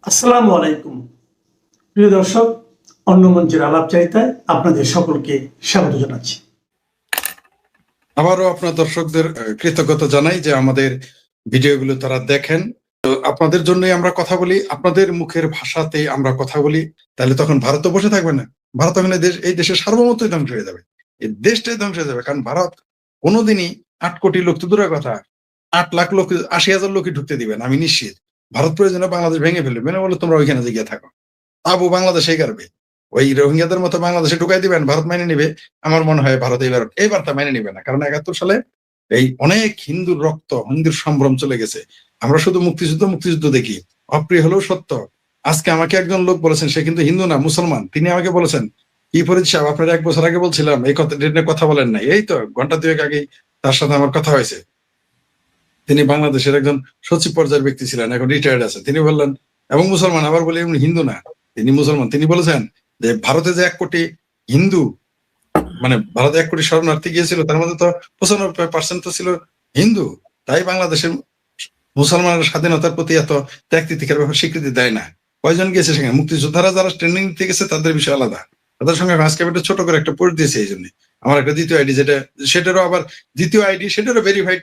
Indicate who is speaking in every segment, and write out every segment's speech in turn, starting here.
Speaker 1: আসসালামু আলাইকুম প্রিয় দর্শক, অন্য মঞ্চের আলাপচারিতায় আপনাদের সকলকে স্বাগত জানাচ্ছি।
Speaker 2: আবারও আপনার দর্শকদের কৃতজ্ঞতা জানাই যে আমাদের ভিডিওগুলো তারা দেখেন। তো আপনাদের জন্যই আমরা কথা বলি, আপনাদের মুখের ভাষাতে আমরা কথা বলি। তাহলে তখন ভারত তো বসে থাকবে না। ভারত ওখানে এই দেশের সার্বভৌমত্বই ধ্বংস হয়ে যাবে, এই দেশটাই ধ্বংস হয়ে যাবে। কারণ ভারত কোনোদিনই 8 কোটি লোক তো দূরের কথা, 8 লাখ লোক, 80,000 লোকই ঢুকতে দিবে না, আমি নিশ্চিত। ভারত প্রয়োজনে বাংলাদেশ ভেঙে ফেলবে, মেনে বলে তোমরা ওইখানে গিয়ে থাকো, আবু বাংলাদেশেই কারবে। ওই রোহিঙ্গাদের মতো বাংলাদেশে ঢুকাই দিবেন, ভারত মেনে নিবে? আমার মনে হয় ভারত এইবার তা মেনে নিবে না। কারণ 71 সালে এই অনেক হিন্দুর রক্ত, হিন্দুর সম্ভ্রম চলে গেছে। আমরা শুধু মুক্তিযুদ্ধ দেখি, অপ্রিয় হলেও সত্য। আজকে আমাকে একজন লোক বলেছেন, সে কিন্তু হিন্দু না, মুসলমান। তিনি আমাকে বলেছেন, কি ফরিদ সাহেব, আপনার 1 বছর আগে বলছিলাম এই কথা বলেন নাই, এই তো ঘন্টা 2 আগেই তার সাথে আমার কথা হয়েছে। তিনি বাংলাদেশের একজন সচিব পর্যায়ের ব্যক্তি ছিলেন, এখন রিটায়ার্ড আছে। তিনি বললেন, এবং মুসলমান, আবার বলি এমনি হিন্দু না, তিনি মুসলমান। তিনি বলেছেন যে ভারতে যে 1 কোটি হিন্দু, মানে ভারতে 1 কোটি শরণার্থী গিয়েছিল, তার মধ্যে তো 95% তো ছিল হিন্দু। তাই বাংলাদেশের মুসলমানের স্বাধীনতার প্রতি এত ত্যাগ তিতিক্ষার ব্যাপার স্বীকৃতি দেয় না। কয়জন গিয়েছে সেখানে? মুক্তিযোদ্ধারা যারা ট্রেনিং নিতে গেছে তাদের বিষয় আলাদা, তাদের সঙ্গে আজকে একটা ছোট করে একটা পোস্ট দিয়েছে। এই জন্য আমার একটা দ্বিতীয় আইডি, সেটারও আবার দ্বিতীয় আইডি, সেটারও ভেরিফাইড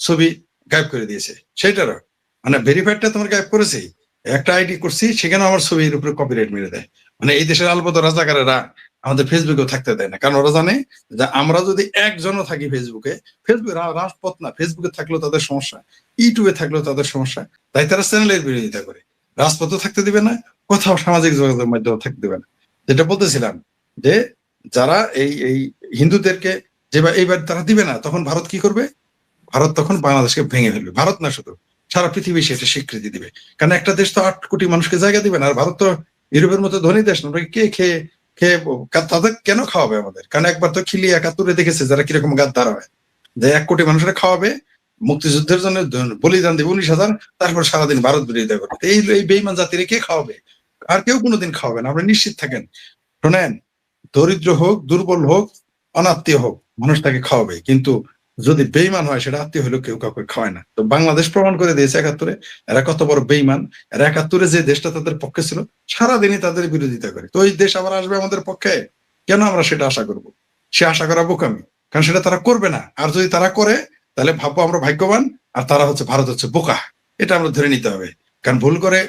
Speaker 2: ছবি গায়েব করে দিয়েছে। সেটারও মানে ভেরিফাইডটা তোমার গায়েব করেছেই, একটা আইডি করছি সেখানে আমার ছবির উপরে কপিরাইট মেরে দেয়। মানে এই দেশের আলবত রাজাকারেরা আমাদের ফেসবুকেও থাকতে দেয় না, কারণ ওরা জানে যে আমরা যদি একজনও থাকি ফেসবুকে রাজপথ না, ফেসবুকে থাকলেও তাদের সমস্যা, ইউটিউবে থাকলেও তাদের সমস্যা। তাই তারা চ্যানেলের বিরোধিতা করে, রাজপথও থাকতে দিবে না, কোথাও সামাজিক যোগাযোগের মাধ্যমে থাকতে দিবে না। যেটা বলতেছিলাম যে যারা এই এই হিন্দুদেরকে যেবার এইবার তারা দিবে না, তখন ভারত কি করবে? ভারত তখন বাংলাদেশকে ভেঙে ফেলবে। ভারত না শুধু, সারা পৃথিবী সেটা স্বীকৃতি দিবে। কারণ একটা দেশ তো 8 কোটি মানুষকে জায়গা দিবে না। আর ভারত তো ইউরোপের মতো ধনী দেশ না, কে খেয়ে খেয়ে তাদের কেন খাওয়াবে আমাদের? কারণ একবার তো খিলি 71-এ দেখেছে যারা কিরকম গাদ্দার হয়, যে 1 কোটি মানুষের খাওয়াবে, মুক্তিযুদ্ধের জন্য বলিদান দেবে 19,000, তারপর সারাদিন ভারত বিরোধিতা করবে। এই বেইমান জাতিরে কে খাওয়াবে? আর কেউ কোনোদিন খাওয়াবে না, আপনি নিশ্চিত থাকেন। শোনেন, দরিদ্র হোক, দুর্বল হোক, অনাত্মীয় হোক, মানুষ তাকে খাওয়াবে। কিন্তু যদি বেইমান হয়, সেটা আত্মীয় হলেও কেউ কাউকে খাওয়ায় না। তো বাংলাদেশ প্রমাণ করে দিয়েছে 71-এ এরা কত বড় বেইমান। এরা 71-এ যে দেশটা তাদের পক্ষে ছিল, সারাদিনই তাদের বিরোধিতা করে। তো ওই দেশ আবার আসবে আমাদের পক্ষে? কেন আমরা সেটা আশা করব? সে আশা করা বোকামি, কারণ সেটা তারা করবে না। আর যদি তারা করে, তাহলে ভাববো আমরা ভাগ্যবান, আর তারা হচ্ছে, ভারত হচ্ছে বোকা। এটা আমরা ধরে নিতে হবে। কারণ ভুল করে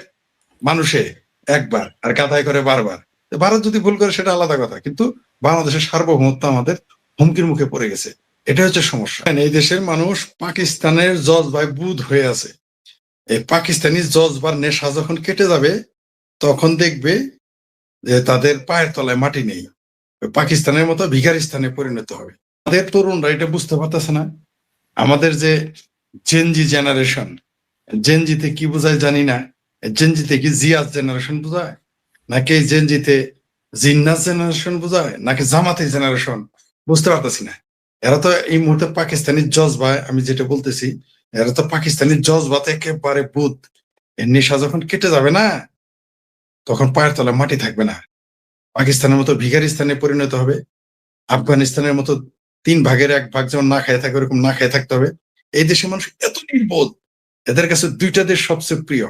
Speaker 2: মানুষে একবার, আর গাধাই করে বারবার। ভারত যদি ভুল করে সেটা আলাদা কথা, কিন্তু বাংলাদেশের সার্বভৌমত্ব আমাদের হুমকির মুখে পড়ে গেছে। এটা হচ্ছে সমস্যা। এই দেশের মানুষ পাকিস্তানের জজবায় বুঁদ হয়ে আছে। এই পাকিস্তানি জজবার নেশা যখন কেটে যাবে, তখন দেখবে যে তাদের পায়ের তলায় মাটি নেই, পাকিস্তানের মতো ভিখারিস্তানে পরিণত হবে। তাদের তরুণরা এটা বুঝতে পারতেছে না। আমাদের যে জেনজি জেনারেশন, জেনজিতে কি বোঝায় জানি না। জেনজিতে কি জিয়াস জেনারেশন বোঝায়, নাকি জেনজিতে জিন্নাস জেনারেশন বোঝায়, নাকি জামাতি জেনারেশন? বুঝতে পারতেছি না। এরা তো এই মুহূর্তে পাকিস্তানি জজবা, আমি যেটা বলতেছি, এরা তো পাকিস্তানি জজবাতে একেবারে বুধ। এর নেশা যখন কেটে যাবে না, তখন পায়ের তলায় মাটি থাকবে না। পাকিস্তানের মতো ভিখারিস্তানে পরিণত হবে। আফগানিস্তানের মতো 3 ভাগের 1 ভাগ যেমন না খেয়ে থাকে, ওরকম না খেয়ে থাকতে হবে। এই দেশের মানুষ এত নির্বোধ, এদের কাছে 2টা দেশ সবচেয়ে প্রিয়।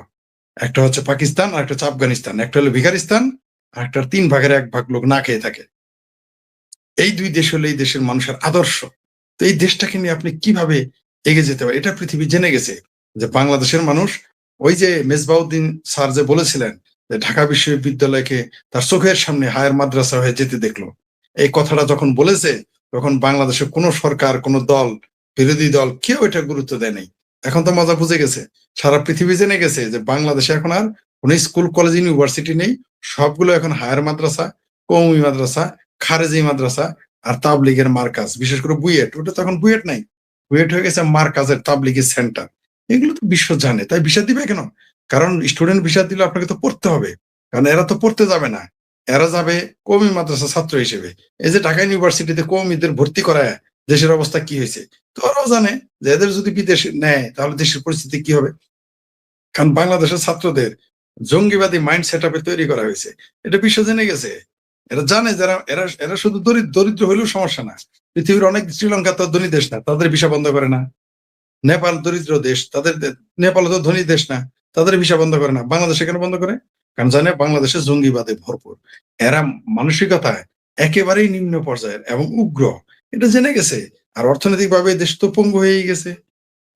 Speaker 2: একটা হচ্ছে পাকিস্তান, আর একটা হচ্ছে আফগানিস্তান। একটা হলো ভিখারিস্তান, আর একটা 3 ভাগের 1 ভাগ লোক না খেয়ে থাকে। এই 2 দেশ হলো এই দেশের মানুষের আদর্শ। তো এই দেশটাকে নিয়ে আপনি কিভাবে এগিয়ে যেতে পারেন? এটা পৃথিবী জেনে গেছে যে বাংলাদেশের মানুষ, ওই যে মেজবাউদ্দিন স্যার যে বলেছিলেন যে ঢাকা বিশ্ববিদ্যালয়কে তার চোখের সামনে হায়ার মাদ্রাসা হয়ে যেতে দেখলো, এই কথাটা যখন বলেছে, তখন বাংলাদেশের কোন সরকার, কোন দল, বিরোধী দল, কেউ এটা গুরুত্ব দেয় নাই। এখন তো মজা বুঝে গেছে, সারা পৃথিবী জেনে গেছে যে বাংলাদেশে এখন আর কোন স্কুল, কলেজ, ইউনিভার্সিটি নেই। সবগুলো এখন হায়ার মাদ্রাসা, কওমি মাদ্রাসা, খারেজি মাদ্রাসা, আর তাবলিগের মার্কাজ। বিশেষ করে বুয়েট, ওটা তো এখন বুয়েট নাই, বুয়েট হয়ে গেছে মার্কাজের তাবলিগের সেন্টার। এগুলো তো বিশ্ব জানে, তাই ভিসা দিবে কেন? কারণ স্টুডেন্ট ভিসা দিলে আপনাকে তো পড়তে হবে। কারণ এরা তো পড়তে যাবে না, এরা যাবে কওমি মাদ্রাসা ছাত্র হিসেবে। এই যে ঢাকা ইউনিভার্সিটিতে কওমিদের ভর্তি করায় দেশের অবস্থা কি হয়েছে, তো ওরাও জানে যে এদের যদি বিদেশে নেয় তাহলে দেশের পরিস্থিতি কি হবে। কারণ বাংলাদেশের ছাত্রদের জঙ্গিবাদী মাইন্ড সেট আপে তৈরি করা হয়েছে, এটা বিশ্ব জেনে গেছে। এরা জানে যারা, এরা এরা শুধু দরিদ্র হইলেও সমস্যা না। পৃথিবীর অনেক, শ্রীলঙ্কা তো ধনী দেশ না, তাদের ভিসা বন্ধ করে না। নেপাল দরিদ্র দেশ, তাদের নেপাল তো ধনী দেশ না, তাদের ভিসা বন্ধ করে না, বাংলাদেশে কেন বন্ধ করে? কারণ জানে বাংলাদেশে জঙ্গিবাদে ভরপুর, এরা মানসিকতায় একেবারেই নিম্ন পর্যায়ের এবং উগ্র, এটা জেনে গেছে। আর অর্থনৈতিকভাবে দেশ তো পঙ্গু হয়েই গেছে।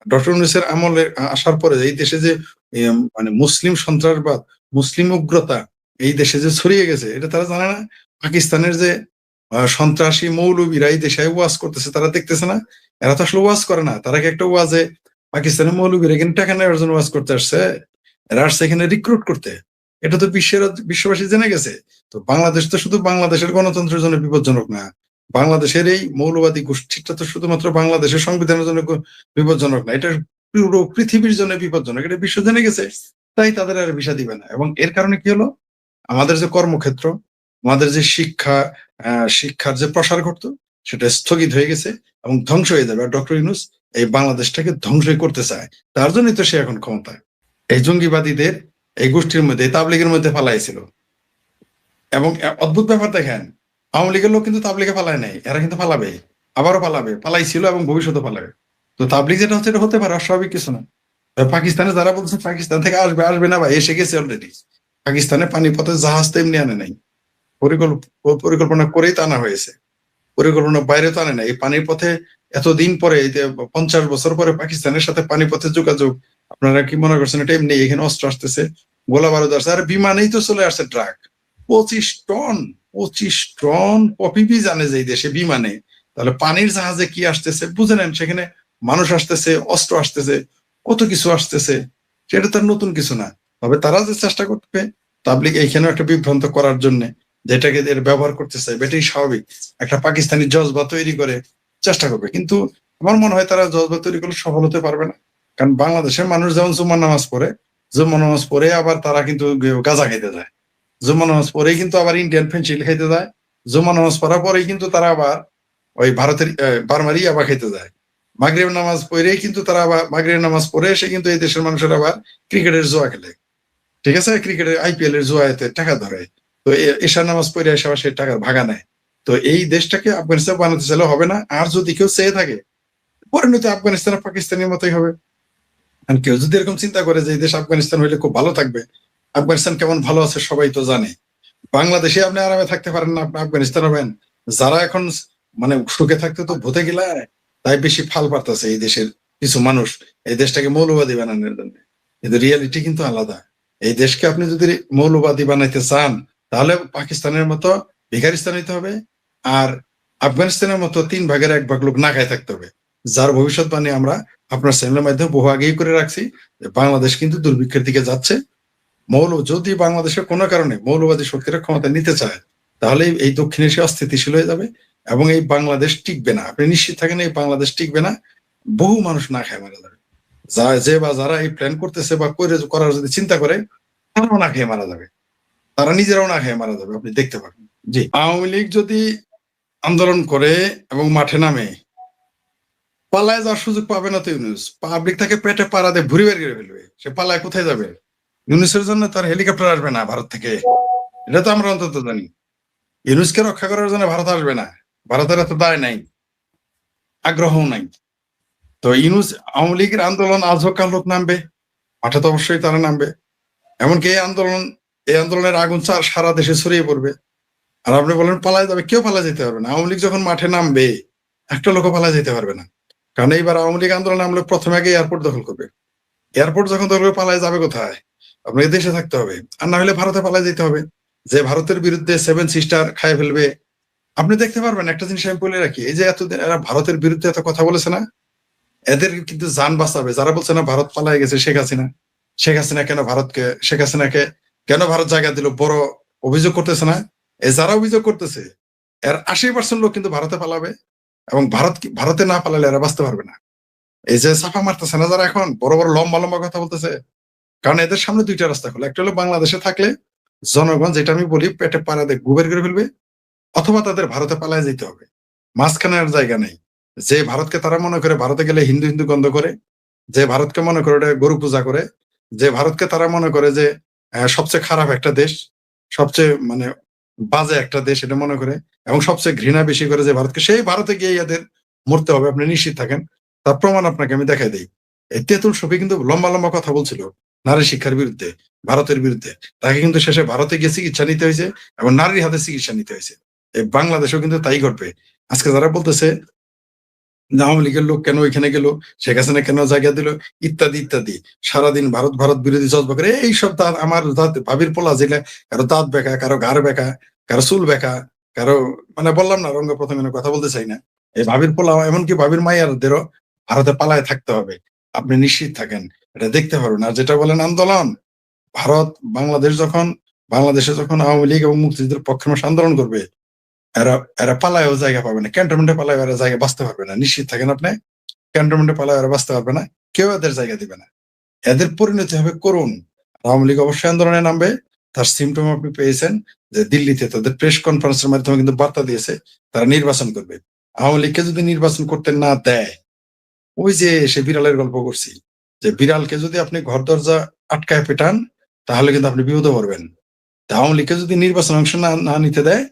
Speaker 2: ডক্টর ইউনূসের আমলে আসার পরে এই দেশে যে মানে মুসলিম সন্ত্রাসবাদ, মুসলিম উগ্রতা এই দেশে যে ছড়িয়ে গেছে, এটা তারা জানে না? পাকিস্তানের যে সন্ত্রাসী মৌলবীরা এই দেশে ওয়াজ করতেছে, তারা দেখতেছে না? এরা তো আসলে ওয়াজ করে না, তারা কি একটা ওয়াজে পাকিস্তানের মৌলবীরা এখানে টাকা নেওয়ার জন্য ওয়াজ করতে আসছে? এরা আসছে এখানে রিক্রুট করতে। এটা তো বিশ্ববাসী জেনে গেছে। তো বাংলাদেশ তো শুধু বাংলাদেশের গণতন্ত্রের জন্য বিপজ্জনক না, বাংলাদেশের এই মৌলবাদী গোষ্ঠীটা তো শুধুমাত্র বাংলাদেশের সংবিধানের জন্য বিপজ্জনক না, এটা পুরো পৃথিবীর জন্য বিপজ্জনক, এটা বিশ্ব জেনে গেছে। তাই তাদের আর ভিসা দিবে না। এবং এর কারণে কি হলো, আমাদের যে কর্মক্ষেত্র, আমাদের যে শিক্ষার যে প্রসার ঘটতো, সেটা স্থগিত হয়ে গেছে এবং ধ্বংস হয়ে যাবে। আর ডক্টর ইউনূস এই বাংলাদেশটাকে ধ্বংসই করতে চায়, তার জন্যই তো সে এখন ক্ষমতায়। এই জঙ্গিবাদীদের এই গোষ্ঠীর মধ্যে, তাবলিগের মধ্যে ফালাইছিল। এবং অদ্ভুত ব্যাপার দেখেন, আওয়ামী লীগের লোক কিন্তু তাবলিগে ফালায় নাই, এরা কিন্তু ফালাবে, আবারও ফালাবে, ফালাইছিল এবং ভবিষ্যতে ফালাবে। তো তাবলিগ যেটা হচ্ছে, এটা হতে পারে, অস্বাভাবিক কিছু না। পাকিস্তানে যারা বলছে পাকিস্তান থেকে আসবে, আসবে না ভাই, এসে গেছে অলরেডি। পাকিস্তানে পানিপথে জাহাজ তো এমনি আনে নাই, পরিকল্পনা করেই তো আনা হয়েছে, পরিকল্পনা বাইরে তো আনে না। এই পানির পথে এতদিন পরে, 50 বছর পরে পাকিস্তানের সাথে পানিপথে যোগাযোগ, আপনারা কি মনে করছেন এটা এমনি? এখানে অস্ত্র আসতেছে, গোলা বারুদ আসছে, আর বিমানেই তো চলে আসছে ট্রাক 25 টন, 25 টন পপি বীজ আনে যে এই দেশে বিমানে। তাহলে পানির জাহাজে কি আসতেছে বুঝে নেন, সেখানে মানুষ আসতেছে, অস্ত্র আসতেছে, কত কিছু আসতেছে, সেটা তার নতুন কিছু না। তবে তারা যে চেষ্টা করবে তাবলিগ এইখানে একটা বিভ্রান্ত করার জন্য, যেটাকে এর ব্যবহার করতে চাই, এটাই স্বাভাবিক। একটা পাকিস্তানি জজবা তৈরি করে চেষ্টা করবে, কিন্তু আমার মনে হয় তারা জজবা তৈরি করলে সফল হতে পারবে না। কারণ বাংলাদেশের মানুষ যেমন জুম্মার নামাজ পড়ে, জুম্মার নামাজ পড়ে আবার তারা কিন্তু গাঁজা খাইতে যায়, জুম্মা নামাজ পরেই কিন্তু আবার ইন্ডিয়ান ফেন্সিল খাইতে যায়, জুম্মা নামাজ পড়ার পরেই কিন্তু তারা আবার ওই ভারতের বার্মারি আবার খাইতে যায়, মাগরিব নামাজ পড়েই কিন্তু তারা আবার মাগরিব নামাজ পড়ে এসে কিন্তু এই দেশের মানুষের আবার ক্রিকেটের জুয়া খেলে, ঠিক আছে, ক্রিকেটের IPL এর জুয়াতে টাকা ধরে। তো এশার নামাজ পড়ে এসে আবার সেই টাকার ভাগা নেয়। তো এই দেশটাকে আফগানিস্তান বানাতে চাইলে হবে না। আর যদি কেউ চেয়ে থাকে, পরিণতি আফগানিস্তান পাকিস্তানের মতোই হবে। আর কেউ যদি এরকম চিন্তা করে যে এই দেশ আফগানিস্তান হইলে খুব ভালো থাকবে, আফগানিস্তান কেমন ভালো আছে সবাই তো জানে। বাংলাদেশে আপনি আরামে থাকতে পারেন না, আপনি আফগানিস্তান হবেন? যারা এখন মানে সুখে থাকতে তো ভূতে গেলায়, তাই বেশি ফাল পারতেছে এই দেশের কিছু মানুষ এই দেশটাকে মৌলবাদী বানানোর জন্য। কিন্তু রিয়ালিটি কিন্তু আলাদা। এই দেশকে আপনি যদি মৌলবাদী বানাইতে চান, তাহলে পাকিস্তানের মতো ভিখারিস্তান হইতে হবে, আর আফগানিস্তানের মতো 1/3 লোক না খায় থাকতে হবে। যার ভবিষ্যৎবাণী আমরা আপনার চ্যানেলের মাধ্যমে বহু আগেই করে রাখছি, যে বাংলাদেশ কিন্তু দুর্ভিক্ষের দিকে যাচ্ছে। যদি বাংলাদেশের কোনো কারণে মৌলবাদী শক্তিরা ক্ষমতা নিতে চায়, তাহলে এই দক্ষিণ এশিয়া অস্থিতিশীল হয়ে যাবে এবং এই বাংলাদেশ টিকবে না। আপনি নিশ্চিত থাকেন এই বাংলাদেশ টিকবে না, বহু মানুষ না খায় মারা যাবে। যারা এই প্ল্যান করতেছে বা করার যদি চিন্তা করে, তারাও না খেয়ে মারা যাবে, তারা নিজেরাও না খেয়ে মারা যাবে, আপনি দেখতে পাবেন। জি, আওয়ামী লীগ যদি আন্দোলন করে এবং মাঠে নামে, পালায় যাওয়ার সুযোগ পাবে না তো ইউনূস। পাবলিক তাকে পেটে পাড়া দিয়ে ভুড়ি বের করে ফেলবে, সে পালায় কোথায় যাবে? ইউনূসের জন্য তার হেলিকপ্টার আসবে না ভারত থেকে, এটা তো আমরা অন্তত জানি। ইউনূসকে রক্ষা করার জন্য ভারত আসবে না, ভারতের এত দায় নাই, আগ্রহও নাই। তো ইউনূস, আওয়ামী লীগের আন্দোলন আজ হোক কাল হোক নামবে, মাঠে তো অবশ্যই তারা নামবে। এমনকি এই আন্দোলনের আগুন সারা দেশে ছড়িয়ে পড়বে। আর আপনি বলেন পালায় যাবে, কেউ পালা যেতে পারবে না। আওয়ামী লীগ যখন মাঠে নামবে, একটা লোকও পালা যেতে পারবে না। কারণ এইবার আওয়ামী লীগ আন্দোলন নামলে প্রথমে আগে এয়ারপোর্ট দখল করবে। এয়ারপোর্ট যখন দখল করবে, পালায় যাবে কোথায়? আপনাকে দেশে থাকতে হবে, আর না হলে ভারতে পালায় যেতে হবে, যে ভারতের বিরুদ্ধে 7 সিস্টার খায় ফেলবে। আপনি দেখতে পারবেন, একটা জিনিস আমি বলে রাখি, এই যে এতদিন এরা ভারতের বিরুদ্ধে এত কথা বলেছে না, এদের কিন্তু জান বাঁচাবে যারা বলছে না ভারত পালায় গেছে শেখ হাসিনা শেখ হাসিনাকে কেন ভারত জায়গা দিল, বড় অভিযোগ করতেছে না? যারা অভিযোগ করতেছে, এর 80% লোক কিন্তু ভারতে পালাবে, এবং ভারতে না পালালে এরা বাঁচতে পারবে না। এই যে সাফা মারতেছে না যারা এখন বড় বড় লম্বা লম্বা কথা বলতেছে, কারণ এদের সামনে দুইটা রাস্তা খোলা। একটা হলো বাংলাদেশে থাকলে জনগণ, যেটা আমি বলি, পেটে পাড়া দিয়ে গুবের করে ফেলবে, অথবা তাদের ভারতে পালায় যেতে হবে। মাঝখানে আর জায়গা নেই। যে ভারতকে তারা মনে করে ভারতে গেলে হিন্দু হিন্দু গন্ধ করে, যে ভারতকে মনে করে ওটা গরু পূজা করে, যে ভারতকে তারা মনে করে যে সবচেয়ে খারাপ একটা দেশ, সবচেয়ে মানে বাজে একটা দেশ এটা মনে করে, এবং সবচেয়ে ঘৃণা বেশি করে যে ভারতকে, সেই ভারতে গিয়ে এদের মরতে হবে, আপনি নিশ্চিত থাকেন। তার প্রমাণ আপনাকে আমি দেখাই দিই। এই তেঁতুল শফি কিন্তু লম্বা লম্বা কথা বলছিল, নারী শিক্ষার বিরুদ্ধে, ভারতের বিরুদ্ধে। তাকে কিন্তু শেষে ভারতে গিয়ে চিকিৎসা নিতে হয়েছে এবং নারীর হাতে চিকিৎসা নিতে হয়েছে। এই বাংলাদেশেও কিন্তু তাই ঘটবে। আজকে যারা বলতেছে যে আওয়ামী লীগের লোক কেন ওইখানে গেল, শেখ হাসিনা কেন জায়গা দিল, ইত্যাদি ইত্যাদি, সারাদিন ভারত ভারত বিরোধী জজবা করে এইসব দাঁত আমার ভাবির পোলা যেটা, কারো দাঁত বেঁকা, কারো ঘাড় বেঁকা, কারো চুল বেঁকা, কারো মানে বললাম না রঙ্গ প্রথমে কথা বলতে চাই না, এই ভাবির পোলা এমনকি ভাবির মাইয়াদেরও ভারতে পালায় থাকতে হবে। আপনি নিশ্চিত থাকেন, এটা দেখতে পারবেন। আর যেটা বলেন আন্দোলন, ভারত বাংলাদেশে যখন আওয়ামী লীগ এবং মুক্তিযুদ্ধের পক্ষে মানুষ আন্দোলন করবে, এরা এরা পালায়ও জায়গা পাবে না, ক্যান্টনমেন্টে পালায় এরা জায়গা বাঁচতে পারবে না। নিশ্চিত থাকেন আপনি, ক্যান্টনমেন্টে পালায় এরা বাঁচতে পারবে না, কেউ এদের জায়গা দিবে না। এদের পরিণতি হবে করুন। আওয়ামী লীগ অবশ্যই আন্দোলনে নামবে। তার সিমটম আপনি পেয়েছেন যে দিল্লিতে তাদের প্রেস কনফারেন্সের মাধ্যমে কিন্তু বার্তা দিয়েছে তারা নির্বাচন করবে। আওয়ামী লীগকে যদি নির্বাচন করতে না দেয়, ওই যে সে বিড়ালের গল্প করছি, যে বিড়ালকে যদি আপনি ঘর দরজা আটকায় পেটান তাহলে কিন্তু আপনি বিপদে পড়বেন। আওয়ামী লীগকে যদি নির্বাচন অংশ না নিতে দেয়,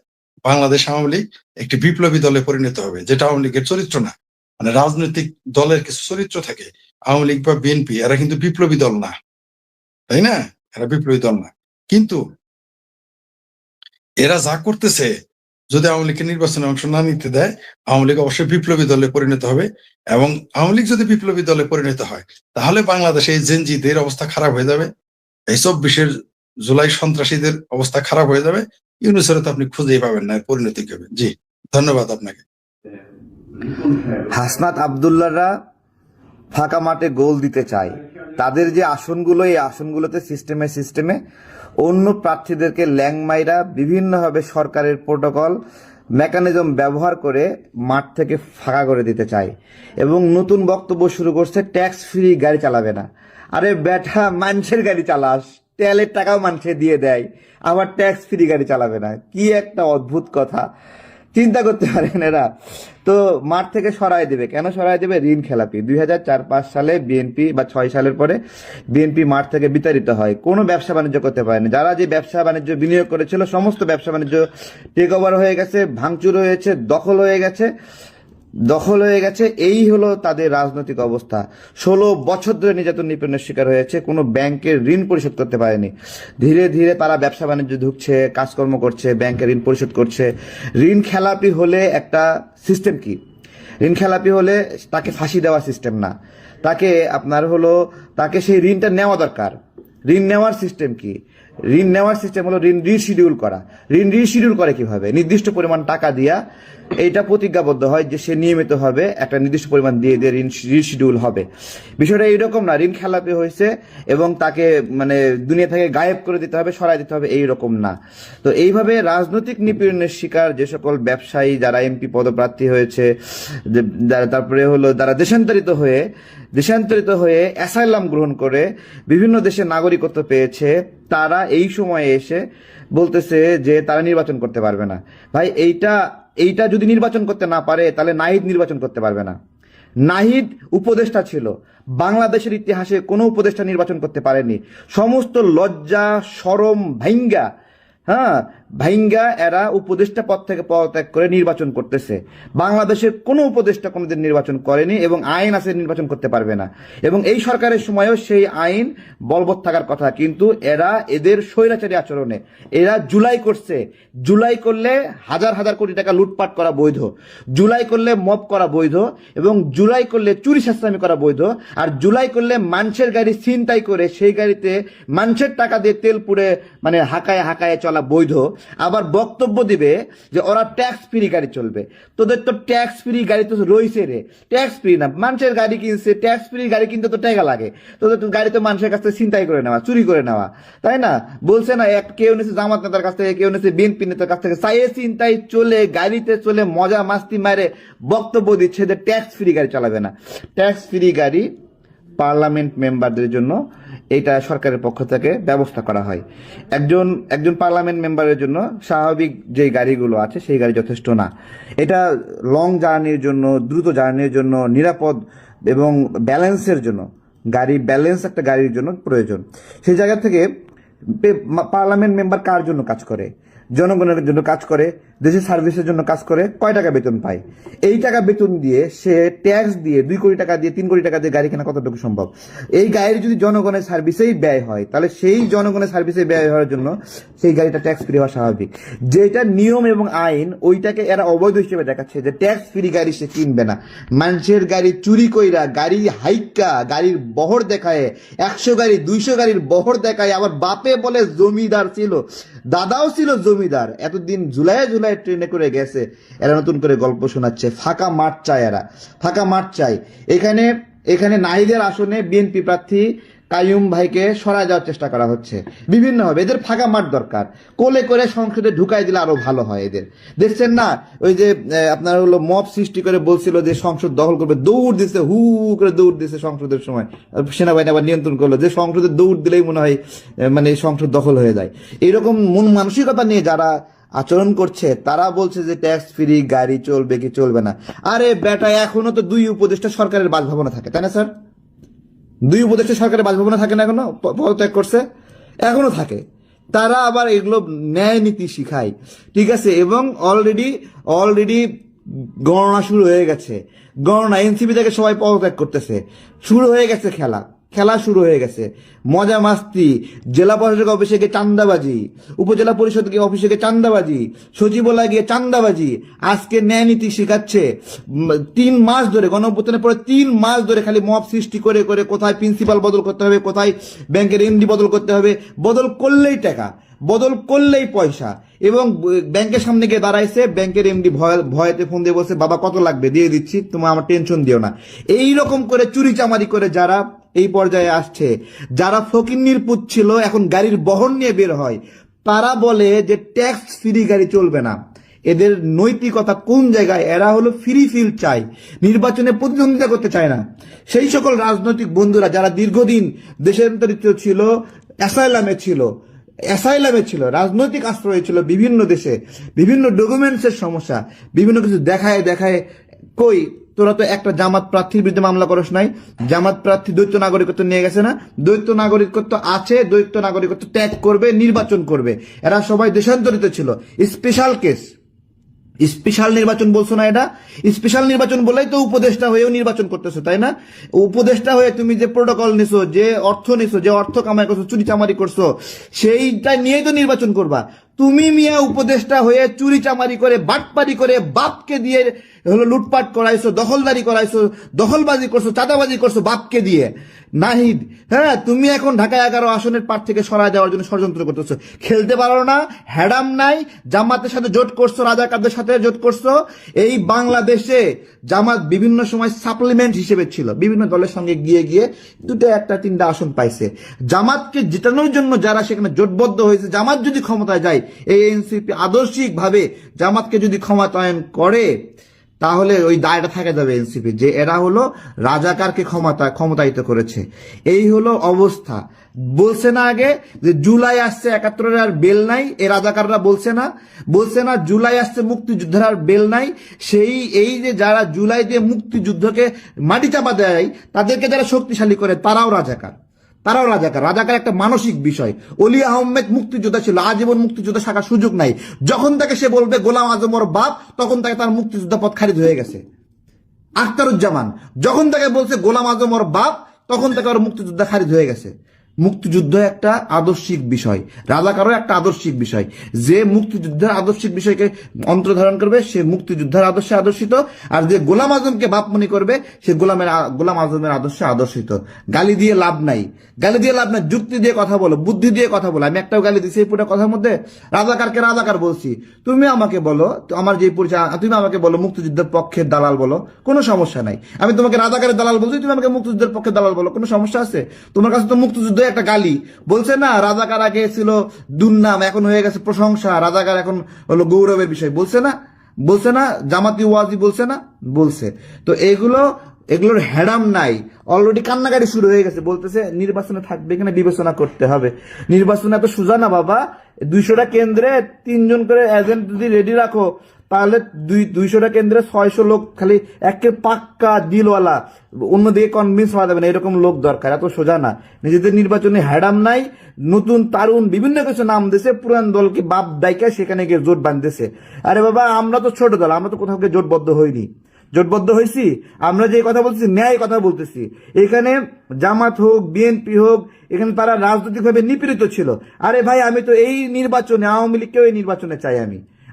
Speaker 2: বাংলাদেশ আওয়ামী লীগ একটি বিপ্লবী দলে পরিণত হবে, যেটা আওয়ামী লীগের চরিত্র না। মানে রাজনৈতিক দলের কিছু চরিত্র থাকে, আওয়ামী লীগ বা বিএনপি এরা কিন্তু বিপ্লবী দল না, তাই না? এরা বিপ্লবী দল না। কিন্তু এরা যা করতেছে, যদি আওয়ামী লীগকে নির্বাচনে অংশ না নিতে দেয়, আওয়ামী লীগ অবশ্যই বিপ্লবী দলে পরিণত হবে। এবং আওয়ামী লীগ যদি বিপ্লবী দলে পরিণত হয়, তাহলে বাংলাদেশে এই জেনজিদের অবস্থা খারাপ হয়ে যাবে, এই 24 জুলাই সন্ত্রাসীদের অবস্থা খারাপ হয়ে যাবে। ইউনূসের তো আপনি খুঁজেই পাবেন না, পরিণতি হবে। জি, ধন্যবাদ আপনাকে।
Speaker 3: হাসনাত আব্দুল্লাহরা ফাঁকা মাঠে গোল দিতে চায়। তাদের যে আসনগুলো, এই আসনগুলোতে সিস্টেমে অন্য প্রার্থীদেরকে ল্যাংমাইরা বিভিন্নভাবে সরকারের প্রোটোকল মেকানিজম ব্যবহার করে মাঠ থেকে ফাঁকা করে দিতে চায়। এবং নতুন বক্তব্য শুরু করছে, ট্যাক্স ফ্রি গাড়ি চালাবে না। আরে ব্যাটা, মানুষের গাড়ি চালাস, তেলের টাকাও মানুষে দিয়ে দেয়, আবার ট্যাক্স ফ্রি গাড়ি চালাবে না? কি একটা অদ্ভুত কথা, চিন্তা করতে পারেন এরা। তো মাঠ থেকে সরাই দেবে, কেন সরাই দেবে? ঋণ খেলাপি। 2004-5 সালে বিএনপি বা 6 সালের পরে বিএনপি মাঠ থেকে বিতাড়িত হয়, কোনো ব্যবসা বাণিজ্য করতে পারেনি। যারা যে ব্যবসা বাণিজ্য বিনিয়োগ করেছিল, সমস্ত ব্যবসা বাণিজ্য টেক ওভার হয়ে গেছে, ভাঙচুর হয়েছে, দখল হয়ে গেছে। এই হলো তাদের রাজনৈতিক অবস্থা। 16 বছর ধরে নির্যাতন নিপীড়নের শিকার হয়েছে, কোনো ব্যাংকের ঋণ পরিশোধ করতে পারেনি। ধীরে ধীরে তারা ব্যবসা বাণিজ্য ঢুকছে, কাজকর্ম করছে, ব্যাংকের ঋণ পরিশোধ করছে। ঋণ খেলাপি হলে একটা সিস্টেম কি? ঋণ খেলাপি হলে তাকে ফাঁসি দেওয়ার সিস্টেম না, তাকে সেই ঋণটা নেওয়া দরকার। ঋণ নেওয়ার সিস্টেম কি? ঋণ নেওয়ার সিস্টেম হলো ঋণ রিশিডিউল করা। ঋণ রিশিডিউল করে কিভাবে? নির্দিষ্ট পরিমাণ টাকা দিয়া এইটা প্রতিজ্ঞাবদ্ধ হয় যে সে নিয়মিত হবে একটা নির্দিষ্ট পরিমাণ দিয়ে ঋণ রিশিডিউল হবে। বিষয়টা এইরকম না, ঋণ খেলাপি হয়েছে এবং তাকে মানে দুনিয়া থেকে গায়েব করে দিতে হবে, সরাই দিতে হবে, এইরকম না। তো এইভাবে রাজনৈতিক নিপীড়নের শিকার যে সকল ব্যবসায়ী, যারা এমপি পদপ্রার্থী হয়েছে, তারপরে হলো যারা দেশান্তরিত হয়ে অ্যাসাইলাম গ্রহণ করে বিভিন্ন দেশের নাগরিকত্ব পেয়েছে, তারা এই সময়ে এসে বলতেছে যে তারা নির্বাচন করতে পারবে না। ভাই, এইটা যদি নির্বাচন করতে না পারে, তাহলে নাহিদ নির্বাচন করতে পারবে না। নাহিদ উপদেষ্টা ছিল, বাংলাদেশের ইতিহাসে কোনো উপদেষ্টা নির্বাচন করতে পারেনি। সমস্ত লজ্জা শরম ভাইঙ্গা এরা উপদেষ্টা পদ থেকে পদত্যাগ করে নির্বাচন করতেছে। বাংলাদেশের কোনো উপদেষ্টা কোনোদিন নির্বাচন করেনি এবং আইন আছে নির্বাচন করতে পারবে না। এবং এই সরকারের সময়ও সেই আইন বলবৎ থাকার কথা, কিন্তু এদের স্বৈরাচারী আচরণে এরা জুলাই করছে। জুলাই করলে হাজার হাজার কোটি টাকা লুটপাট করা বৈধ, জুলাই করলে মব করা বৈধ, এবং জুলাই করলে চুরি সাস্তামি করা বৈধ, আর জুলাই করলে মানুষের গাড়ি ছিনতাই করে সেই গাড়িতে মানুষের টাকা দিয়ে তেল পুড়ে মানে হাঁকায় চলা বৈধ। আবার বক্তব্য দিবে যে ওরা ট্যাক্স ফ্রি গাড়ি চলবে। তোদের তো ট্যাক্স ফ্রি গাড়ি তো রয়েছে রে, ট্যাক্স ফ্রি না, মানুষের গাড়ি কিনছে, ট্যাক্স ফ্রি গাড়ি কিনতে তো টাকা লাগে। তোদের তো গাড়ি তো মানুষের কাছ থেকে ছিনতাই করে নেওয়া, চুরি করে নেওয়া, তাই না? বলছে না, কেউ নিচ্ছে জামাত নেতার কাছ থেকে, কেউ নিচ্ছে বিএনপি নেতার কাছ থেকে, চাইয়ে ছিনতাই চলে, গাড়িতে চলে মজা মাস্তি মারে বক্তব্য দিচ্ছে যে ট্যাক্স ফ্রি গাড়ি চালাবে না। ট্যাক্স ফ্রি গাড়ি পার্লামেন্ট মেম্বারদের জন্য এটা সরকারের পক্ষ থেকে ব্যবস্থা করা হয়। একজন পার্লামেন্ট মেম্বারের জন্য স্বাভাবিক যে গাড়িগুলো আছে সেই গাড়ি যথেষ্ট না। এটা লং জার্নির জন্য, দ্রুত জার্নির জন্য, নিরাপদ এবং ব্যালেন্সের জন্য একটা গাড়ির জন্য প্রয়োজন। সেই জায়গা থেকে পার্লামেন্ট মেম্বার কার জন্য কাজ করে? জনগণের জন্য কাজ করে, দেশের সার্ভিসের জন্য কাজ করে কয় টাকা বেতন পায়? এই টাকা বেতন দিয়ে সে ট্যাক্স দিয়ে 2 কোটি টাকা দিয়ে 3 কোটি টাকা দিয়ে গাড়ি কেনা কতটুকু সম্ভব? এই গাড়ির যদি জনগণের সার্ভিসেই ব্যয় হয়, তাহলে সেই জনগণের সার্ভিসে ব্যয় হওয়ার জন্য সেই গাড়িটা ট্যাক্স ফ্রি হওয়া স্বাভাবিক। যেটা নিয়ম এবং আইন, ওইটাকে এরা অবৈধ হিসেবে দেখাচ্ছে যে ট্যাক্স ফ্রি গাড়ি সে কিনবে না। মানুষের গাড়ি চুরি কইরা, গাড়ি হাইকা, গাড়ির বহর দেখায়, 100 গাড়ি 200 গাড়ির বহর দেখায়, আবার বাপে বলে জমিদার ছিল, দাদাও ছিল জমিদার, এতদিন ঝুলায় ঝুলায় ট্রেনে করে গেছে। এরা নতুন করে গল্প শোনাচ্ছে। ফাঁকা মাঠ চায়, এরা ফাঁকা মাঠ চায়। এখানে নাহিদের আসনে বিএনপি প্রার্থী কাইয়ুম ভাইকে সরায় যাওয়ার চেষ্টা করা হচ্ছে বিভিন্নভাবে। এদের ফাঁকা মাঠ দরকার, কোলে করে সংসদে ঢুকাই দিলে আরো ভালো হয়। এদের দেখছেন না, ওই যে আপনার হলো মব সৃষ্টি করে বলছিল যে সংসদ দখল করবে, দৌড় দিছে, হু করে দৌড় দিছে সংসদের সময়, সেনাবাহিনী আবার নিয়ন্ত্রণ করলো যে সংসদে দৌড় দিলেই মনে হয় মানে সংসদ দখল হয়ে যায়। এইরকম মন মানসিকতা নিয়ে যারা আচরণ করছে তারা বলছে যে ট্যাক্স ফ্রি গাড়ি চলবে কি চলবে না। আরে বেটা, এখনো তো 2 উপদেষ্টা সরকারের বাসভবনে থাকে, তাই না স্যার? 2 উপদেষ্টা সরকারের বাসভবনে থাকে না, এখনো পদত্যাগ করছে, এখনো থাকে। তারা আবার এগুলো ন্যায় নীতি শিখায়, ঠিক আছে? এবং অলরেডি গণনা শুরু হয়ে গেছে। গণনা এনসিপি থেকে সবাই পদত্যাগ করতেছে, শুরু হয়ে গেছে খেলা শুরু হয়ে গেছে। মজা মাস্তি, জেলা প্রশাসক অফিসে গিয়ে চান্দাবাজি, উপজেলা পরিষদ গিয়ে অফিসে গিয়ে চান্দাবাজি, সচিবালয় গিয়ে চান্দাবাজি। আজকে ন্যায় নীতি শিখাচ্ছে। 3 মাস ধরে, গণঅভ্যুত্থানের পরে 3 মাস ধরে খালি মব সৃষ্টি করে করে কোথায় প্রিন্সিপাল বদল করতে হবে, কোথায় ব্যাংকের এমডি বদল করতে হবে, বদল করলেই টাকা, বদল করলেই পয়সা। এবং ব্যাংকের সামনে গিয়ে দাঁড়াইছে, ব্যাংকের এমডি ভয়েতে ফোন দিয়ে বলছে, বাবা কত লাগবে, দিয়ে দিচ্ছি, তোমার আমার টেনশন দিও না। এই রকম করে চুরি চামারি করে যারা এই পর্যায়ে আসছে, যারা ফকিন্নির পুত ছিল এখন গাড়ির বহর নিয়ে বের হয়, তারা বলে যে ট্যাক্স ফ্রি গাড়ি চলবে না। এদের নৈতিকতা কোন জায়গায়? এরা হলো ফ্রি ফিল চায়, নির্বাচনে প্রতিদ্বন্দ্বিতা করতে চায় না। সেই সকল রাজনৈতিক বন্ধুরা যারা দীর্ঘদিন দেশান্তরিত ছিল, অ্যাসাইলামে ছিল, রাজনৈতিক আশ্রয় ছিল বিভিন্ন দেশে, বিভিন্ন ডকুমেন্টসের সমস্যা, বিভিন্ন কিছু দেখায় কই তোরা তো একটা জামাত প্রার্থীর বিরুদ্ধে মামলা করস নাই? জামাত প্রার্থী দ্বৈত নাগরিকত্ব নিয়ে গেছে না? দ্বৈত নাগরিকত্ব আছে, দ্বৈত নাগরিকত্ব ত্যাগ করবে, নির্বাচন করবে। এরা সবাই দেশান্তরিত ছিল, স্পেশাল কেস। স্পেশাল নির্বাচন বলছো না? এটা স্পেশাল নির্বাচন বলেই তো উপদেষ্টা হয়েও নির্বাচন করতেছো, তাই না? উপদেষ্টা হয়ে তুমি যে প্রোটোকল নিছো, যে অর্থ নিছো, যে অর্থ কামাই করছো, চুরি চামারি করছো, সেইটা নিয়েই তো নির্বাচন করবা। তুমি মিয়া উপদেষ্টা হয়ে চুরি চামারি করে, বাটপারি করে, বাপকে দিয়ে হলো লুটপাট করাইছো, দখলদারি করাইছো, দখলবাজি করছো, চাঁদাবাজি করছো বাপকে দিয়ে। নাহিদ, হ্যাঁ, তুমি এখন ঢাকা 11 আসনের পার থেকে সরায় দেওয়ার জন্য ষড়যন্ত্র করতেছো। খেলতে পারো না, হ্যাডাম নাই, জামাতের সাথে জোট করছো, রাজাকারদের সাথে জোট করছো। এই বাংলাদেশে জামাত বিভিন্ন সময় সাপ্লিমেন্ট হিসেবে ছিল, বিভিন্ন দলের সঙ্গে গিয়ে 2টা 1টা 3টা আসন পাইছে। জামাতকে জেতানোর জন্য যারা সেখানে জোটবদ্ধ হয়েছে, জামাত যদি ক্ষমতায় যায়, এই এনসিপি আদর্শিক ভাবে জামাতকে যদি ক্ষমতায়ন করে, তাহলে ওই দায়টা থাকে যাবে এনসিপি, যে এরা হলো রাজাকারকে ক্ষমতায়িত করেছে। এই হলো অবস্থা। বলছে না আগে যে জুলাই আসছে, 71-এর আর বেল নাই? এই রাজাকাররা বলছে না জুলাই আসছে, মুক্তিযুদ্ধের আর বেল নাই? এই যে যারা জুলাই দিয়ে মুক্তিযুদ্ধকে মাটি চাপা দেয়, তাদেরকে যারা শক্তিশালী করে, তারাও রাজাকার। রাজাকার একটা মানসিক বিষয়। অলি আহমেদ মুক্তিযোদ্ধা ছিল, আজীবন মুক্তিযোদ্ধা থাকার সুযোগ নাই। যখন তাকে সে বলবে গোলাম আজম ওর বাপ, তখন তাকে তার মুক্তিযোদ্ধা পদ খারিজ হয়ে গেছে। আখতারুজ্জামান যখন তাকে বলছে গোলাম আজম ওর বাপ, তখন তাকে ওর মুক্তিযোদ্ধা খারিজ হয়ে গেছে। মুক্তিযুদ্ধ একটা আদর্শিক বিষয়, রাজাকারও একটা আদর্শিক বিষয়। যে মুক্তিযুদ্ধের আদর্শিক বিষয়কে অন্তর্ধারণ করবে, সে মুক্তিযুদ্ধের আদর্শে আদর্শিত। আর যে গোলাম আজমকে বাপ মনে করবে, সে গোলাম আজমের আদর্শে আদর্শিত। গালি দিয়ে লাভ নাই, যুক্তি দিয়ে কথা বলো, বুদ্ধি দিয়ে কথা বলো। আমি একটাও গালি দিচ্ছি এই পুরো কথার মধ্যে? রাজাকারকে রাজাকার বলছি, তুমি আমাকে বলো, আমার যে পরিচয়, তুমি আমাকে বলো মুক্তিযুদ্ধের পক্ষের দালাল বলো, কোনো সমস্যা নাই। আমি তোমাকে রাজাকারের দালাল বলছি, তুমি আমাকে মুক্তিযুদ্ধের পক্ষের দালাল বলো, কোনো সমস্যা আছে? তোমার কাছে তো মুক্তিযুদ্ধ একটা গালি। বলছে না রাজাকার আগে ছিল দুর্নাম, এখন হয়ে গেছে প্রশংসা, রাজাকার এখন হলো গৌরবের বিষয়। বলছে না জামাতি ওয়াজি বলছে। তো এগুলোর হ্যাডাম নাই। অলরেডি কান্নাকাটি শুরু হয়ে গেছে, বলতেছে নির্বাচনে থাকবে কিনা বিবেচনা করতে হবে। নির্বাচনে এত সোজা না বাবা। 200টা কেন্দ্রে 3 জন করে এজেন্ট যদি রেডি রাখো, তাহলে 200টা কেন্দ্রে 600 লোক খালি একে পাক্কা দিলওয়ালা, অন্যদিকে কনভিন্স হওয়া যাবে না এরকম লোক দরকার। এত সোজা না, নিজেদের নির্বাচনে হ্যাডাম নাই, নতুন তারুণ বিভিন্ন কিছু নাম দিয়েছে, পুরান দলকে বাপ ডাইকা সেখানে গিয়ে জোট বাঁধতেছে। আরে বাবা, আমরা তো ছোট দল, আমরা তো কোথাও গিয়ে জোটবদ্ধ হইনি। জোটবদ্ধ হয়েছি আমরা যে কথা বলতেছি ন্যায় কথা বলতেছি। এখানে জামাত হোক বিএনপি হোক, এখানে তারা রাজনৈতিকভাবে নিপীড়িত ছিল। আরে ভাই, আমি তো এই নির্বাচনে আওয়ামী লীগকেও এই নির্বাচনে চাই।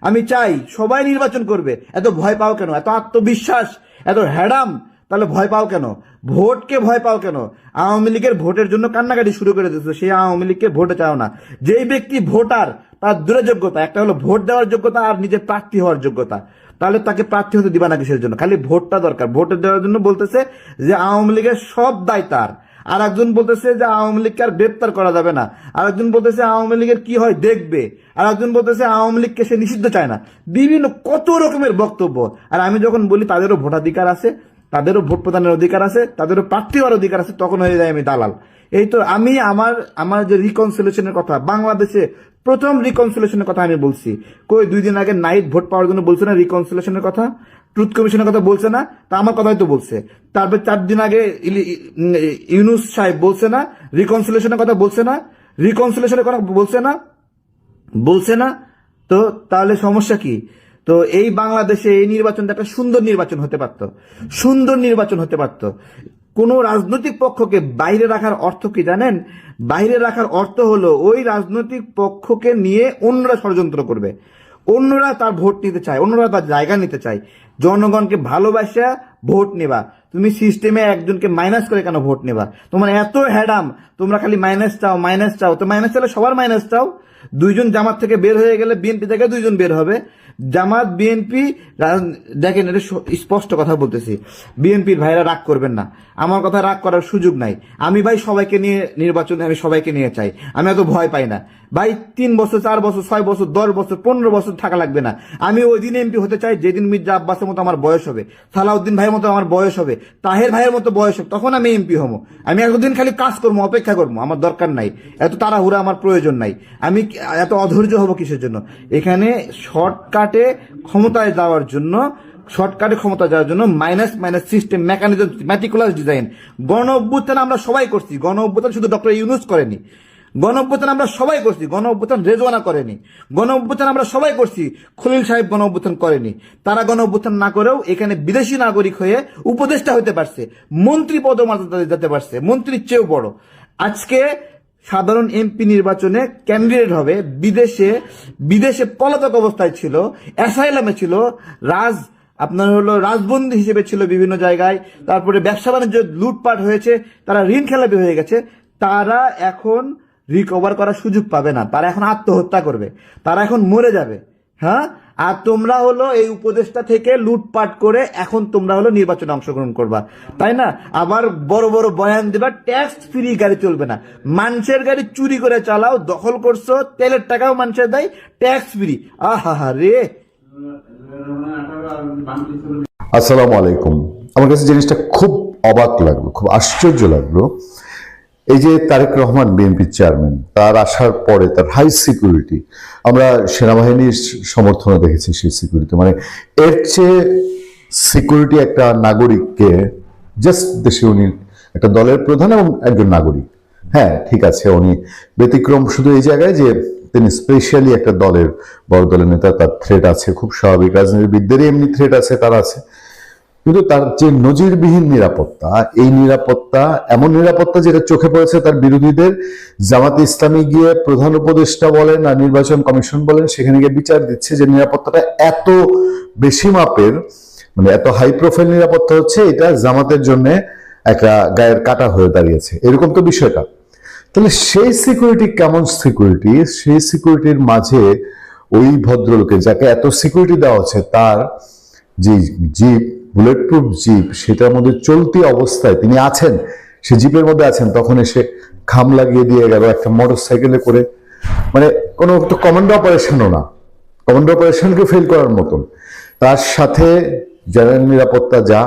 Speaker 3: আমি চাই সবাই নির্বাচন করবে। এত ভয় পাও কেন? এত আত্মবিশ্বাস, এত হ্যাডাম, তাহলে ভয় পাও কেন? ভোটকে ভয় পাও কেন? আওয়ামী লীগের ভোটের জন্য কান্নাকাটি শুরু করে দিয়েছে, সেই আওয়ামী লীগকে ভোটে চাও না। যেই ব্যক্তি ভোটার, তার দুটো যোগ্যতা, একটা হলো ভোট দেওয়ার যোগ্যতা আর নিজের প্রার্থী হওয়ার যোগ্যতা। তাহলে তাকে প্রার্থী হতে দিবা না কিসের জন্য? খালি ভোটটা দরকার। ভোট দেওয়ার জন্য বলতেছে যে আওয়ামী লীগের সব দায় তার। আর একজন বলতেছে যে আওয়ামী লীগকে আর গ্রেপ্তার করা যাবে না, আর একজন বলতেছে আওয়ামী লীগের কি হয় দেখবে, আর একজন বলতেছে আওয়ামী লীগকে সে নিষিদ্ধ চায় না। বিভিন্ন কত রকমের বক্তব্য। আর আমি যখন বলি তাদেরও ভোটাধিকার আছে, তাদেরও ভোট প্রদানের অধিকার আছে, তাদেরও প্রার্থী হওয়ার অধিকার আছে, তখন হয়ে যায় আমি দালাল। এই তো আমি আমার যে রিকনসিলেশনের কথা, বাংলাদেশে প্রথম রিকনসিলেশনের কথা আমি বলছি। কই 2 দিন আগে নাইট ভোট পাওয়ার জন্য বলছে না রিকনসিলেশনের কথা? ট্রুথ কমিশনের কথা বলছে না? তা আমার কথাই তো বলছে। তারপর 4 দিন আগে ইউনূস সাহেব বলছে না রিকনসিলেশনের কথা? বলছে না রিকনসিলেশনের কথা? বলছে না? তো তাহলে সমস্যা কি? তো এই বাংলাদেশে এই নির্বাচনটা একটা সুন্দর নির্বাচন হতে পারত, সুন্দর নির্বাচন হতে পারত। কোন রাজনৈতিক পক্ষকে বাইরে রাখার অর্থ কি জানেন? বাইরে রাখার অর্থ হলো ওই রাজনৈতিক পক্ষকে নিয়ে অন্যরা ষড়যন্ত্র করবে, অন্যরা তার ভোট নিতে চায়, অন্যরা তার জায়গা নিতে চায়। জনগণকে ভালোবাসা ভোট নেবা, তুমি সিস্টেমে একজনকে মাইনাস করে কেন ভোট নেবা? তোমার এত হ্যাডাম, তোমরা খালি মাইনাস চাও, মাইনাস চাও। তো মাইনাস চাইলে সবার মাইনাস চাও। 2 জন জামাত থেকে বের হয়ে গেলে বিএনপি থেকে 2 জন বের হবে। জামাত বিএনপি, দেখেন এটা স্পষ্ট কথা বলতেছি, বিএনপির ভাইরা রাগ করবেন না, আমার কথা রাগ করার সুযোগ নাই। আমি ভাই সবাইকে নিয়ে নির্বাচনে, আমি সবাইকে নিয়ে চাই, আমি এত ভয় পাই না ভাই। 3 বছর 4 বছর 6 বছর 10 বছর 15 বছর থাকা লাগবে না। আমি ওই দিন এমপি হতে চাই যেদিন মির্জা আব্বাসের মতো আমার বয়স হবে, সালাউদ্দিন ভাইয়ের মতো আমার বয়স হবে, তাহের ভাইয়ের মতো বয়স হবে, তখন আমি এমপি হবো। আমি এতদিন খালি কাজ করবো, অপেক্ষা করবো, আমার দরকার নাই এত তাড়াহুড়া, আমার প্রয়োজন নাই। আমি এত অধৈর্য হবো কিসের জন্য? এখানে শর্টকাটে ক্ষমতায় যাওয়ার জন্য, minus system, mechanism, meticulous design. গণ অভ্যুত্থান আমরা সবাই করছি, গণ অভ্যুত্থান শুধু ডক্টর ইউনূস করেনি, গণ অভ্যুত্থান আমরা সবাই করছি, গণ অভ্যুত্থান রেজওয়ানা করেনি, গণ অভ্যুত্থান আমরা সবাই করছি, খলিল সাহেব গণ অভ্যুত্থান করেনি। তারা গণ অভ্যুত্থান না করেও এখানে বিদেশি নাগরিক হয়ে উপদেষ্টা হতে পারছে, মন্ত্রী পদমর্যাদা যেতে পারছে, মন্ত্রীর চেয়েও বড়। আজকে সাধারণ এমপি নির্বাচনে ক্যান্ডিডেট হবে, বিদেশে পলাতক অবস্থায় ছিল, অ্যাসাইলামে ছিল, রাজবন্দী হিসেবে ছিল বিভিন্ন জায়গায়, তারপরে ব্যবসা বাণিজ্য লুটপাট হয়েছে, তারা ঋণ খেলাপি হয়ে গেছে। তারা এখন রিকভার করার সুযোগ পাবে না, তারা এখন আত্মহত্যা করবে, তারা এখন মরে যাবে। হ্যাঁ, আর তোমরা হলো এই উপদেষ্টা থেকে লুটপাট করে এখন তোমরা হলো নির্বাচনে অংশগ্রহণ করবা, তাই না? আবার বড় বড় বয়ান দেবা, ট্যাক্স ফ্রি গাড়ি চলবে না, মানুষের গাড়ি চুরি করে চালাও, দখল করছো, তেলের টাকাও মানুষের দেয়, ট্যাক্স ফ্রি। আহা রে।
Speaker 4: আসসালামু আলাইকুম। আমার কাছে জিনিসটা খুব অবাক লাগলো, খুব আশ্চর্য লাগলো। এই যে তারেক রহমান বিএনপি চেয়ারম্যান, তার আসার পরে তার হাই সিকিউরিটি, আমরা সেনাবাহিনীর সমর্থনে দেখেছি সেই সিকিউরিটি, মানে এর চেয়ে সিকিউরিটি একটা নাগরিককে, জাস্ট দেশে উনি একটা দলের প্রধান এবং একজন নাগরিক, হ্যাঁ ঠিক আছে, উনি ব্যতিক্রম শুধু এই জায়গায় যে তিনি স্পেশালি একটা দলের, বড় দলের নেতা, তার থ্রেট আছে, খুব স্বাভাবিক, রাজনীতিবিদদেরই এমনি থ্রেট আছে, তার আছে। কিন্তু তার যে নজিরবিহীন নিরাপত্তা, এই নিরাপত্তা এমন নিরাপত্তা যেটা চোখে পড়েছে তার বিরোধীদের। জামাতে ইসলামী গিয়ে প্রধান উপদেষ্টা বলেন আর নির্বাচন কমিশন বলেন, সেখানে গিয়ে বিচার দিচ্ছে যে নিরাপত্তাটা এত বেশি মাপের, মানে এত হাই প্রোফাইল নিরাপত্তা হচ্ছে, এটা জামাতের জন্য একটা গায়ের কাটা হয়ে দাঁড়িয়েছে, এরকম তো বিষয়টা। তাহলে সেই সিকিউরিটি কেমন সিকিউরিটি? সেই সিকিউরিটির মাঝে ওই ভদ্রলোকে, যাকে এত সিকিউরিটি দেওয়া হচ্ছে, তার যে জিপ, বুলেট প্রুফ জিপ, সেটার মধ্যে চলতি অবস্থায় তিনি আছেন, সে জিপের মধ্যে আছেন, তখন এসে খাম লাগিয়ে দিয়ে গেল একটা মোটর সাইকেলে করে, মানে কোনো একটা কমান্ডো অপারেশনও না, কমান্ডো অপারেশনকে ফেল করার মতন। তার সাথে জেনারেল নিরাপত্তা, যা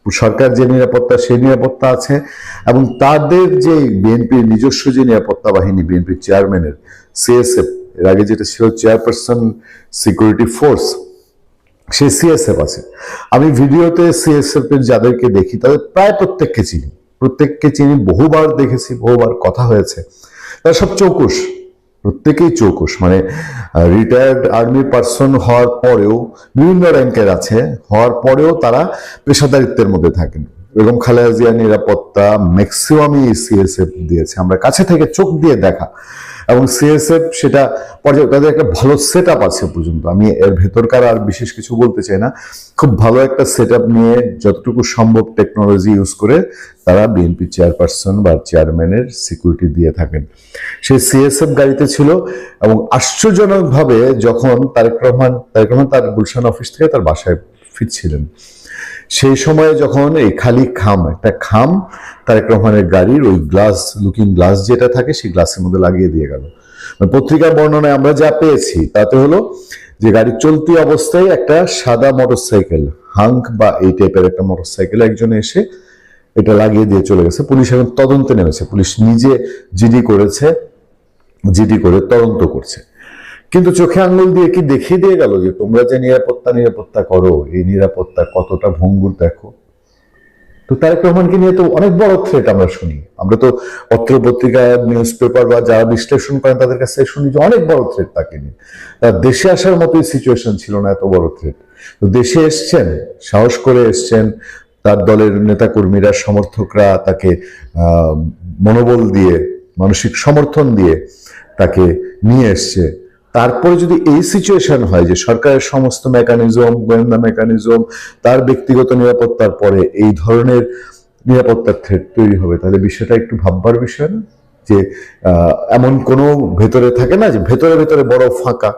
Speaker 4: সরকার যে নিরাপত্তা, সেই নিরাপত্তা আছে, এবং তাদের যে বিএনপির নিজস্ব যে নিরাপত্তা বাহিনী, বিএনপির চেয়ারম্যানের সিএসএফ, এর আগে যেটা ছিল চেয়ারপারসন সিকিউরিটি ফোর্স, সে সিএসএফ আছে। আমি ভিডিওতে সিএসএফ এর যাদেরকে দেখি তাদের প্রায় প্রত্যেককে চিনি, বহুবার দেখেছি, বহুবার কথা হয়েছে। তারা সব চৌকুশ, প্রত্যেকেই চৌকুশ, মানে রিটায়ার্ড আর্মি পার্সন হওয়ার পরেও, বিভিন্ন র্যাঙ্কের আছে, হওয়ার পরেও তারা পেশাদারিত্বের মধ্যে থাকেন। বেগম খালেদা জিয়ার নিরাপত্তা ম্যাক্সিমামই সিএসএফ দিয়েছে, আমরা কাছে থেকে চোখ দিয়ে দেখা। এবং সিএসএফ সেটা পর্যায়ে তাদের একটা ভালো সেট আপ আছে পর্যন্ত, আমি এর ভেতরকার আর বিশেষ কিছু বলতে চাই না। খুব ভালো একটা সেট আপ নিয়ে যতটুকু সম্ভব টেকনোলজি ইউজ করে তারা বিএনপি চেয়ারপারসন বা চেয়ারম্যানের সিকিউরিটি দিয়ে থাকেন। সেই সিএসএফ গাড়িতে ছিল এবং আশ্চর্যজনকভাবে যখন তারেক রহমান তার গুলশান অফিস থেকে তার বাসায় ফিরছিলেন, সেই সময়ে যখন এই খালি একটা খাম তারেক রহমানের গাড়ির ওই লুকিং গ্লাস যেটা থাকে সেই গ্লাসের মধ্যে লাগিয়ে দিয়ে গেল। পত্রিকার বর্ণনায় আমরা যা পেয়েছি তাতে হলো যে গাড়ি চলতি অবস্থায় একটা সাদা মোটরসাইকেল, হাঙ্ক বা এই টাইপের একটা মোটরসাইকেল একজনে এসে এটা লাগিয়ে দিয়ে চলে গেছে। পুলিশ এখন তদন্তে নেমেছে, পুলিশ নিজে জিডি করে তদন্ত করছে। কিন্তু চোখে আঙ্গুল দিয়ে কি দেখিয়ে দিয়ে গেল যে তোমরা যে নিরাপত্তা করো, এই নিরাপত্তা কতটা ভঙ্গুর দেখো। তো তারেক রহমানকে নিয়ে তো অনেক বড় থ্রেট আমরা শুনি, আমরা তো পত্র পত্রিকা নিউজ পেপার বা যারা বিশ্লেষণ করেন তাদের কাছে শুনি যে অনেক বড় থ্রেট তাকে নিয়ে। তার দেশে আসার মতোই সিচুয়েশন ছিল না, এত বড় থ্রেট। তো দেশে এসছেন, সাহস করে এসছেন, তার দলের নেতাকর্মীরা, সমর্থকরা তাকে মনোবল দিয়ে, মানসিক সমর্থন দিয়ে তাকে নিয়ে এসছে। তারপরে যদি এই সিচুয়েশন হয় যে সরকারের সমস্ত মেকানিজম, গোয়েন্দা মেকানিজম, তার ব্যক্তিগত নিরাপত্তার পরে এই ধরনের নিরাপত্তার থ্রেট তৈরি হবে, তাহলে বিষয়টা একটু ভাববার বিষয় না? যে এমন কোনো ভেতরে থাকে না যে ভেতরে বড় ফাঁকা,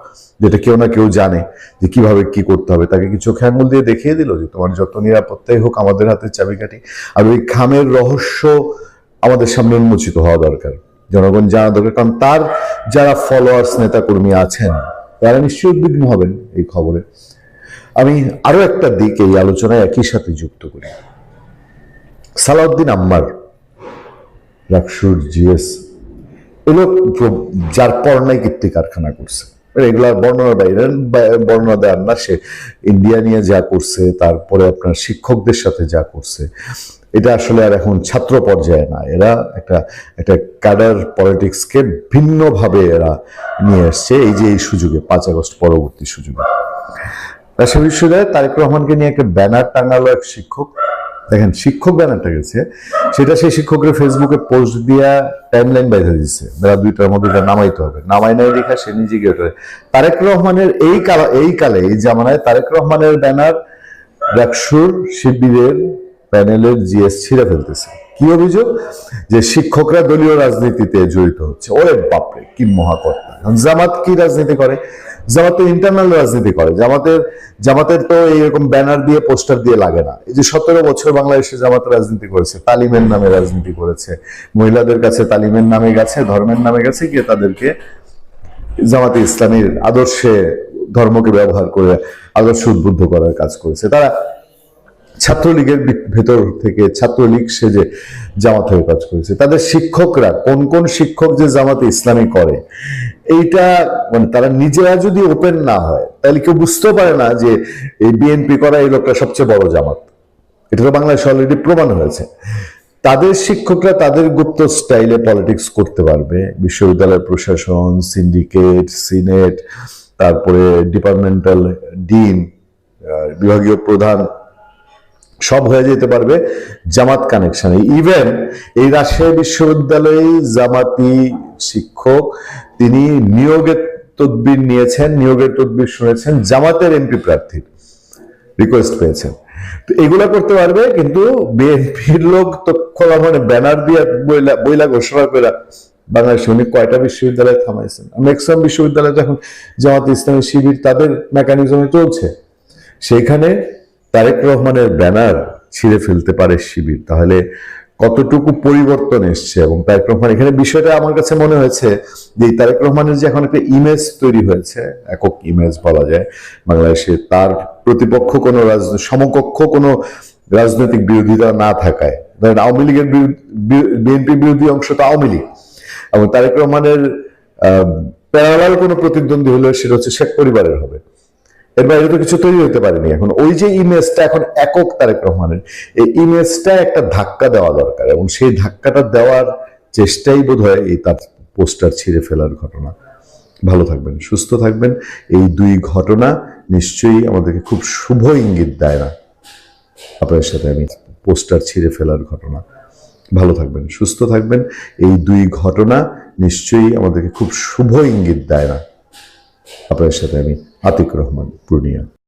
Speaker 4: যেটা কেউ না কেউ জানে যে কিভাবে কি করতে হবে। তাকে কি চোখে আঙুল দিয়ে দেখিয়ে দিল যে তোমার যত নিরাপত্তাই হোক আমাদের হাতে চাবিকাঠি? আর ওই খামের রহস্য আমাদের সামনে উন্মোচিত হওয়া দরকার, জনগণ জানা দরকার। কারণ তার যারা ফলোয়ার্স, নেতাকর্মী আছেন তারা নিশ্চয়ই উদ্বিগ্ন হবেন এই খবরে। আমি আরো একটা দিক এই আলোচনায় একই সাথে যুক্ত করি। সালাউদ্দিন আম্মার, রাকসুর জিএস, এগুলো যার পর্ণায় কীর্তি কারখানা করছে, রেগুলার বর্ণনার বাইরে বর্ণনা দেওয়ার না, সে ইন্ডিয়া নিয়ে যা করছে, তারপরে আপনার শিক্ষকদের সাথে যা করছে, এটা আসলে আর এখন ছাত্র পর্যায়ে না, এরা একটা ক্যাডার পলিটিক্সকে ভিন্নভাবে এরা নিয়ে আসছে। এই যে এই সুযোগে, 5 আগস্ট পরবর্তী সুযোগে রাজশাহী বিশ্ববিদ্যালয়ে তারেক রহমানকে নিয়ে একটা ব্যানার টাঙালো এক শিক্ষক। দেখেন, শিক্ষক ব্যানারটা গেছে, সেটা সেই শিক্ষকের ফেসবুকে পোস্ট দিয়া টাইমলাইন বাইরে দিচ্ছে, বেলা 2টার মধ্যে এটা নামাইতে হবে, নামাই নাই লেখা সে নিজে গিয়ে তারেক রহমানের এই জামানায় তারেক রহমানের ব্যানার রাকসুর শিবিরের প্যানেলের জিএস ছিঁড়ে ফেলতেছে। কি অভিযোগ? যে শিক্ষকরা দলীয় রাজনীতিতে জড়িত হচ্ছে। ওরে বাপরে, কি মহাকর্তা! জামাত কি রাজনীতি করে? জামাত তো ইন্টারনাল রাজনীতি করে। জামাতের তো এইরকম ব্যানার দিয়ে, পোস্টার দিয়ে লাগে না। এই যে 17 বছর বাংলাদেশে জামাত রাজনীতি করেছে, তালিমের নামে রাজনীতি করেছে, মহিলাদের কাছে তালিমের নামে গেছে, ধর্মের নামে গেছে, গিয়ে তাদেরকে জামাতে ইসলামীর আদর্শে, ধর্মকে ব্যবহার করে আদর্শ উদ্বুদ্ধ করার কাজ করেছে। তারা ছাত্রলীগের ভেতর থেকে ছাত্রলীগ সেজে জামাত হয়ে কাজ করেছে। তাদের শিক্ষকরা, কোন শিক্ষক যে জামাতে ইসলামী করে, এইটা মানে তারা নিজেরা যদি ওপেন না হয় তাহলে কেউ বুঝতেও পারে না যে এই বিএনপি করা এই লোকটা সবচেয়ে বড় জামাত। এটা তো বাংলাদেশে অলরেডি প্রমাণ হয়েছে। তাদের শিক্ষকরা তাদের গুপ্ত স্টাইলে পলিটিক্স করতে পারবে। বিশ্ববিদ্যালয় প্রশাসন, সিন্ডিকেট, সিনেট, তারপরে ডিপার্টমেন্টাল ডিন, বিভাগীয় প্রধান, সব হয়ে যেতে পারবে জামাত কানেকশনে। ইভেন এই রাজশাহী বিশ্ববিদ্যালয়ে জামাতি শিক্ষক, তিনি নিয়োগের তদবির নিয়েছেন, নিয়োগের তদবির শুনেছেন, জামাতের এমপি প্রার্থীর রিকোয়েস্ট পেয়েছেন। তো এগুলা করতে পারবে, কিন্তু বিএনপির লোক তো খোলা মানে ব্যানার দিয়ে বইলা ঘোষণা করে বাংলাদেশে উনি কয়টা বিশ্ববিদ্যালয় থামাইছেন। ম্যাক্সিমাম বিশ্ববিদ্যালয় এখন জামাত ইসলামী শিবির তাদের মেকানিজমে চলছে। সেইখানে তারেক রহমানের ব্যানার ছিঁড়ে ফেলতে পারে শিবির, তাহলে কতটুকু পরিবর্তন এসছে। এবং তারেক রহমান এখানে বিষয়টা আমার কাছে মনে হয়েছে যে তারেক রহমানের যে এখন একটা ইমেজ তৈরি হয়েছে, একক ইমেজ বলা যায় বাংলাদেশে, তার প্রতিপক্ষ কোনো সমকক্ষ কোনো রাজনৈতিক বিরোধিতা না থাকায়, ধরেন আওয়ামী লীগের বিএনপি বিরোধী অংশ তো আওয়ামী লীগ, এবং তারেক রহমানের প্যারালাল কোনো প্রতিদ্বন্দ্বী হলে সেটা হচ্ছে শেখ পরিবারের হবে। এর বাইরে তো কিছু তৈরি হতে পারেনি। এখন ওই যে ইমেজটা এখন একক তারেক রহমানের, এই ইমেজটা একটা ধাক্কা দেওয়া দরকার, এবং সেই ধাক্কাটা দেওয়ার চেষ্টাই বোধ হয় এই তার পোস্টার ছিঁড়ে ফেলার ঘটনা। ভালো থাকবেন, সুস্থ থাকবেন। এই দুই ঘটনা নিশ্চয়ই আমাদেরকে খুব শুভ ইঙ্গিত দেয় না। আপনার সাথে আমি পোস্টার ছিঁড়ে ফেলার ঘটনা। ভালো থাকবেন, সুস্থ থাকবেন। এই দুই ঘটনা নিশ্চয়ই আমাদেরকে খুব শুভ ইঙ্গিত দেয় না। আপনার সাথে আমি আতিক রহমান, পূর্ণিয়া।